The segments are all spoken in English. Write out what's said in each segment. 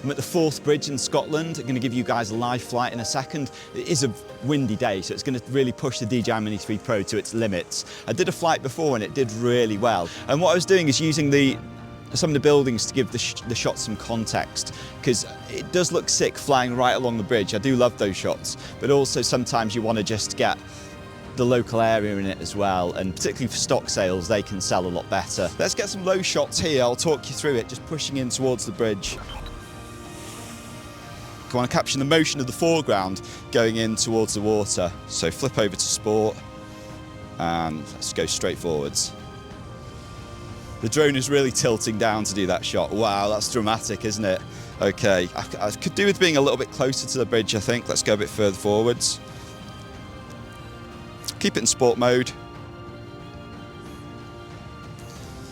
I'm at the Forth Bridge in Scotland. I'm going to give you guys a live flight in a second. It is a windy day, so it's going to really push the DJI Mini 3 Pro to its limits. I did a flight before and it did really well. And what I was doing is using some of the buildings to give the shot some context, because it does look sick flying right along the bridge. I do love those shots, but also sometimes you want to just get the local area in it as well, and particularly for stock sales they can sell a lot better. Let's get some low shots here. I'll talk you through it, just pushing in towards the bridge. I want to capture the motion of the foreground going in towards the water. So flip over to sport and let's go straight forwards. The drone is really tilting down to do that shot. Wow, that's dramatic, isn't it? Okay, I could do with being a little bit closer to the bridge, I think. Let's go a bit further forwards. Keep it in sport mode.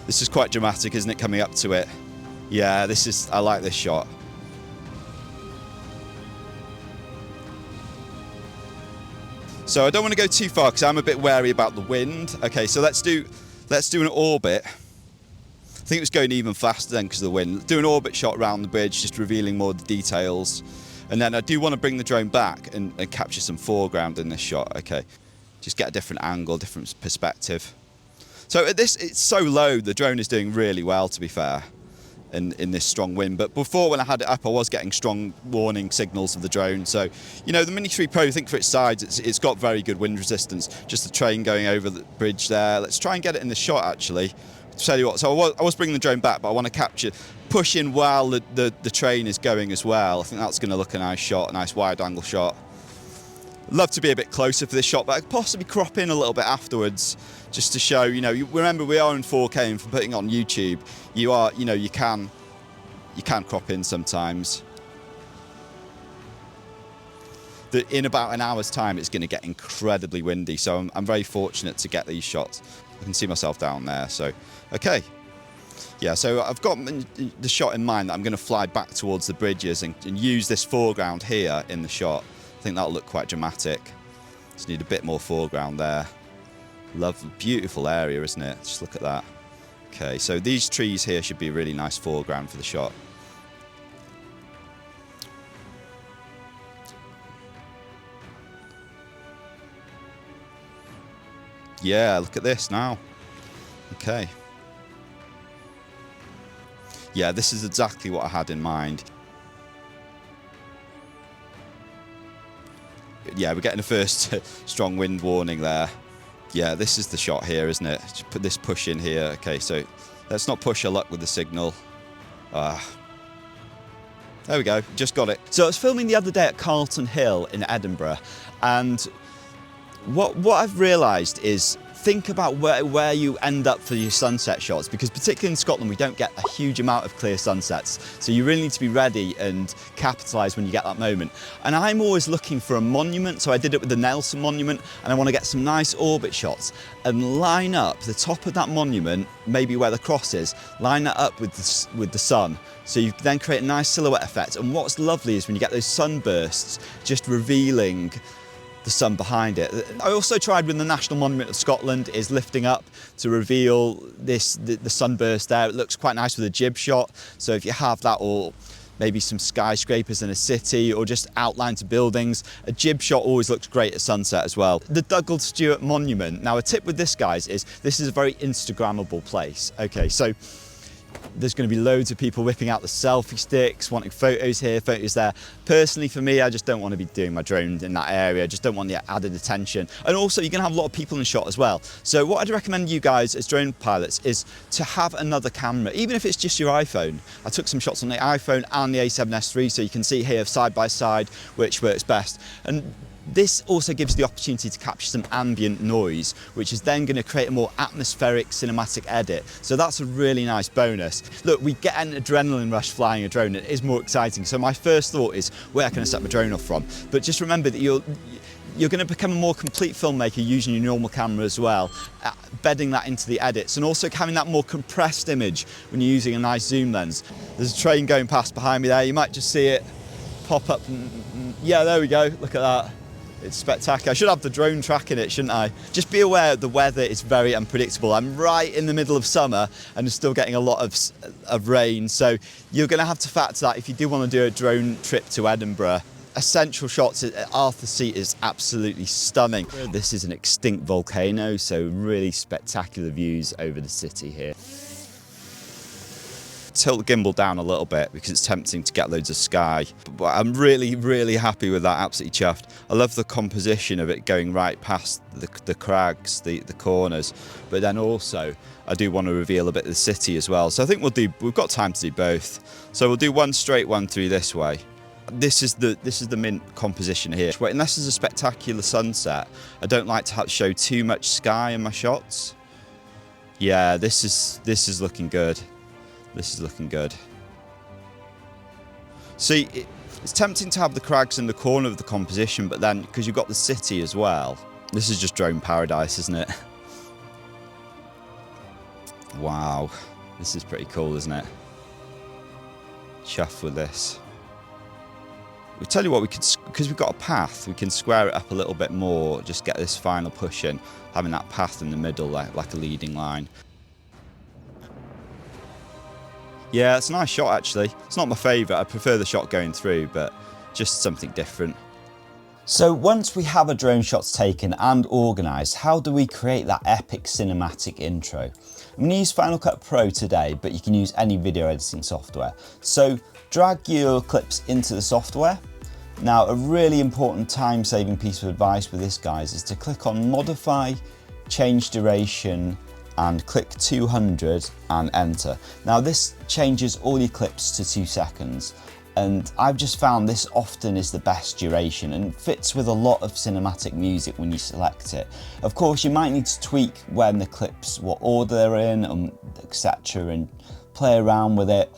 This is quite dramatic, isn't it, coming up to it? Yeah, I like this shot. So I don't want to go too far because I'm a bit wary about the wind. Okay, so let's do an orbit. I think it was going even faster then because of the wind. Do an orbit shot around the bridge, just revealing more of the details. And then I do want to bring the drone back and capture some foreground in this shot. Okay. Just get a different angle, different perspective. So at this, it's so low, the drone is doing really well, to be fair, in this strong wind. But before, when I had it up, I was getting strong warning signals of the drone. So, you know, the Mini 3 Pro, I think for its size, it's got very good wind resistance. Just the train going over the bridge there. Let's try and get it in the shot, actually. Tell you what, so I was bringing the drone back, but I want to push in while the train is going as well. I think that's going to look a nice shot, a nice wide angle shot. Love to be a bit closer for this shot, but I could possibly crop in a little bit afterwards just to show, you know, remember we are in 4K, and for putting it on YouTube, you can crop in sometimes. In about an hour's time, it's going to get incredibly windy, so I'm very fortunate to get these shots. I can see myself down there, so, okay. Yeah, so I've got the shot in mind that I'm going to fly back towards the bridges and use this foreground here in the shot. I think that'll look quite dramatic. Just need a bit more foreground there. Lovely, beautiful area, isn't it? Just look at that. Okay, so these trees here should be a really nice foreground for the shot. Yeah, look at this now. Okay. Yeah, this is exactly what I had in mind. Yeah, we're getting the first strong wind warning there. Yeah, this is the shot here, isn't it? Just put this push in here. Okay, so let's not push our luck with the signal. There we go, just got it. So I was filming the other day at Carlton Hill in Edinburgh, and what I've realised is think about where you end up for your sunset shots, because particularly in Scotland we don't get a huge amount of clear sunsets, so you really need to be ready and capitalise when you get that moment. And I'm always looking for a monument, so I did it with the Nelson Monument, and I want to get some nice orbit shots and line up the top of that monument, maybe where the cross is, line that up with the sun, so you then create a nice silhouette effect. And what's lovely is when you get those sunbursts just revealing the sun behind it. I also tried with the National Monument of Scotland, is lifting up to reveal the sunburst there. It looks quite nice with a jib shot. So if you have that, or maybe some skyscrapers in a city, or just outlines of buildings, a jib shot always looks great at sunset as well. The Douglas Stewart Monument. Now a tip with this, guys, is this is a very Instagrammable place. Okay, so there's going to be loads of people whipping out the selfie sticks, wanting photos here, photos there. Personally, for me, I just don't want to be doing my drone in that area. I just don't want the added attention. And also, you're going to have a lot of people in the shot as well. So what I'd recommend you guys as drone pilots is to have another camera, even if it's just your iPhone. I took some shots on the iPhone and the A7S III, so you can see here side by side which works best. And this also gives the opportunity to capture some ambient noise, which is then going to create a more atmospheric cinematic edit. So that's a really nice bonus. Look, we get an adrenaline rush flying a drone. It is more exciting. So my first thought is, where can I set my drone off from? But just remember that you're going to become a more complete filmmaker using your normal camera as well, bedding that into the edits, and also having that more compressed image when you're using a nice zoom lens. There's a train going past behind me there. You might just see it pop up. Yeah, there we go. Look at that. It's spectacular. I should have the drone tracking it, shouldn't I? Just be aware the weather is very unpredictable. I'm right in the middle of summer and still getting a lot of rain. So you're going to have to factor that if you do want to do a drone trip to Edinburgh. Essential shots at Arthur's Seat is absolutely stunning. This is an extinct volcano, so really spectacular views over the city here. Tilt the gimbal down a little bit because it's tempting to get loads of sky. But I'm really, really happy with that, absolutely chuffed. I love the composition of it going right past the crags, the corners, but then also I do want to reveal a bit of the city as well. So I think we've got time to do both. So we'll do one straight one through this way. This is the mint composition here. Unless there's a spectacular sunset, I don't like to show too much sky in my shots. Yeah, this is looking good. This is looking good. See, it's tempting to have the crags in the corner of the composition, but then, because you've got the city as well, this is just drone paradise, isn't it? Wow, this is pretty cool, isn't it? Chuffed with this. We tell you what, we could, because we've got a path, we can square it up a little bit more, just get this final push in, having that path in the middle like a leading line. Yeah, it's a nice shot actually. It's not my favourite, I prefer the shot going through, but just something different. So once we have our drone shots taken and organised, how do we create that epic cinematic intro? I'm going to use Final Cut Pro today, but you can use any video editing software. So drag your clips into the software. Now, a really important time-saving piece of advice with this, guys, is to click on Modify, Change Duration, and click 200 and enter. Now this changes all your clips to 2 seconds, and I've just found this often is the best duration and fits with a lot of cinematic music when you select it. Of course, you might need to tweak when the clips, what order they're in, etc., and play around with it,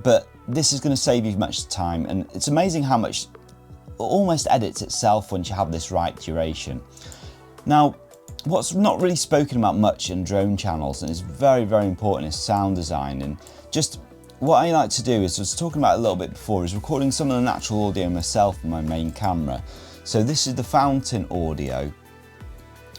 but this is going to save you much time, and it's amazing how much it almost edits itself once you have this right duration. Now, what's not really spoken about much in drone channels, and is very, very important, is sound design. And just what I like to do is, I was talking about it a little bit before, is recording some of the natural audio myself on my main camera. So this is the fountain audio,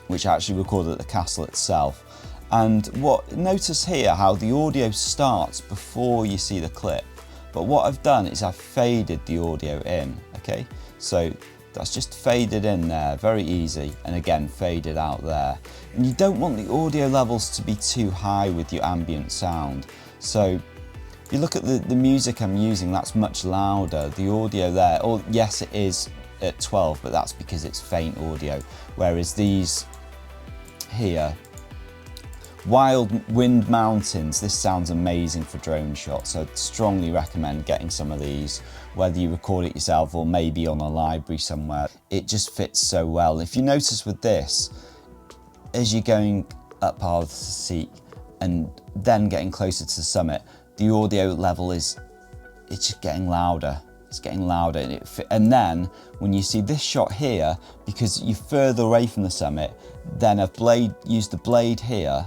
which I actually recorded at the castle itself. And notice here how the audio starts before you see the clip. But what I've done is I've faded the audio in, okay? So that's just faded in there, very easy, and again faded out there. And you don't want the audio levels to be too high with your ambient sound. So if you look at the music I'm using, that's much louder. The audio there, or yes, it is at 12, but that's because it's faint audio. Whereas these here, Wild Wind Mountains, this sounds amazing for drone shots. So I'd strongly recommend getting some of these, whether you record it yourself or maybe on a library somewhere. It just fits so well. If you notice with this, as you're going up Arthur's Seat and then getting closer to the summit, the audio level it's just getting louder. It's getting louder, and then when you see this shot here, because you're further away from the summit, then I've used the blade here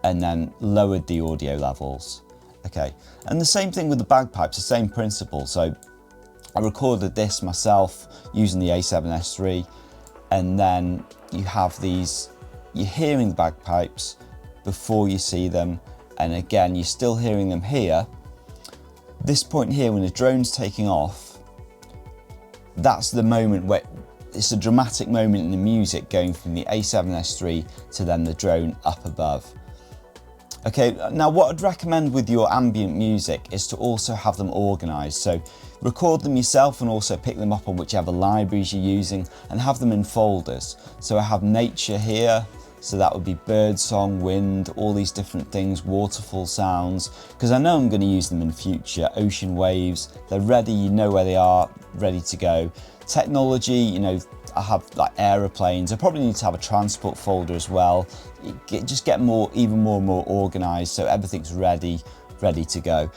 and then lowered the audio levels. Okay, and the same thing with the bagpipes, the same principle. So I recorded this myself using the A7S III, and then you have these, you're hearing the bagpipes before you see them, and again you're still hearing them here. This point here, when the drone's taking off, that's the moment where it's a dramatic moment in the music, going from the A7S III to then the drone up above. Okay, now what I'd recommend with your ambient music is to also have them organised. So record them yourself and also pick them up on whichever libraries you're using and have them in folders. So I have nature here, so that would be bird song, wind, all these different things, waterfall sounds, because I know I'm going to use them in future. Ocean waves, they're ready, you know where they are, ready to go. Technology, you know, I have like aeroplanes. I probably need to have a transport folder as well. Just get even more and more organised so everything's ready to go.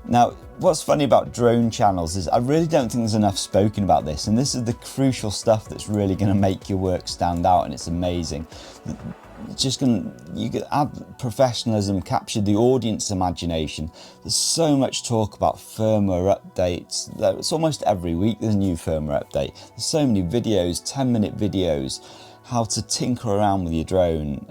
Now, what's funny about drone channels is I really don't think there's enough spoken about this, and this is the crucial stuff that's really going to make your work stand out, and it's amazing. you could add professionalism, capture the audience imagination. There's so much talk about firmware updates. It's almost every week there's a new firmware update. There's so many videos, 10-minute videos, how to tinker around with your drone.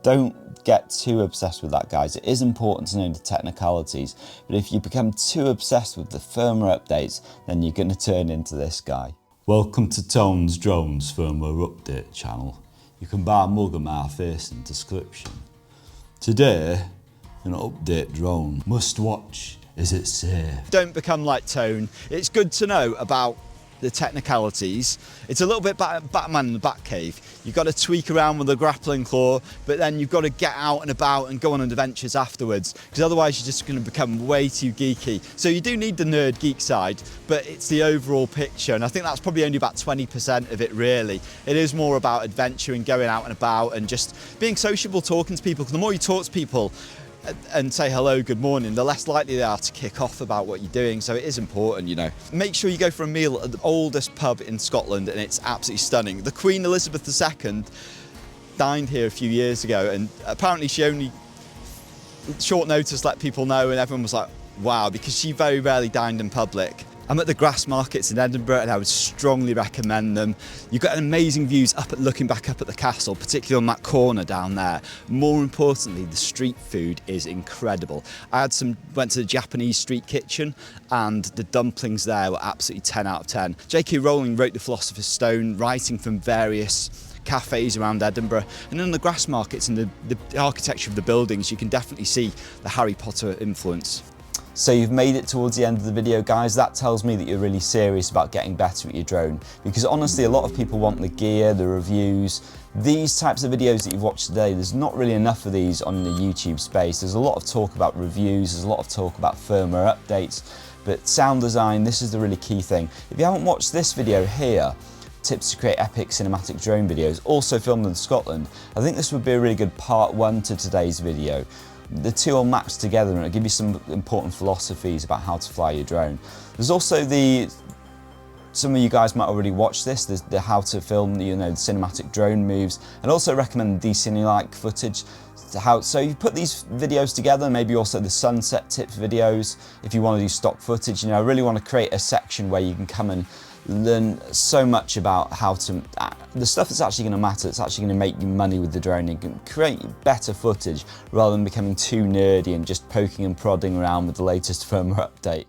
Don't get too obsessed with that, guys. It is important to know the technicalities, but if you become too obsessed with the firmware updates, then you're going to turn into this guy. Welcome to Tone's Drones Firmware Update channel. You can buy a mug of my face in the description. Today, an update drone. Must watch, is it safe? Don't become like Tone. It's good to know about the technicalities. It's a little bit Batman in the Batcave. You've got to tweak around with a grappling claw, but then you've got to get out and about and go on adventures afterwards, because otherwise you're just going to become way too geeky. So you do need the nerd geek side, but it's the overall picture, and I think that's probably only about 20% of it really. It is more about adventure and going out and about and just being sociable, talking to people. The more you talk to people and say hello, good morning, the less likely they are to kick off about what you're doing. So it is important, you know. Make sure you go for a meal at the oldest pub in Scotland, and it's absolutely stunning. The Queen Elizabeth II dined here a few years ago, and apparently she only short notice let people know, and everyone was like, wow, because she very rarely dined in public. I'm at the grass markets in Edinburgh, and I would strongly recommend them. You've got amazing views looking back up at the castle, particularly on that corner down there. More importantly, the street food is incredible. Went to the Japanese street kitchen, and the dumplings there were absolutely 10 out of 10. J.K. Rowling wrote The Philosopher's Stone, writing from various cafes around Edinburgh, and in the grass markets and the architecture of the buildings, you can definitely see the Harry Potter influence. So you've made it towards the end of the video, guys. That tells me that you're really serious about getting better at your drone, because honestly a lot of people want the gear, the reviews. These types of videos that you've watched today, there's not really enough of these on the YouTube space. There's a lot of talk about reviews, there's a lot of talk about firmware updates, but sound design, this is the really key thing. If you haven't watched this video here, tips to create epic cinematic drone videos, also filmed in Scotland, I think this would be a really good part 1 to today's video. The two will match together and it'll give you some important philosophies about how to fly your drone. There's also some of you guys might already watch this, the how to film the cinematic drone moves, and also recommend the cine-like footage. So you put these videos together, maybe also the sunset tips videos if you want to do stock footage. I really want to create a section where you can come and learn so much about the stuff that's actually going to matter, that's actually going to make you money with the drone. You can create better footage rather than becoming too nerdy and just poking and prodding around with the latest firmware update.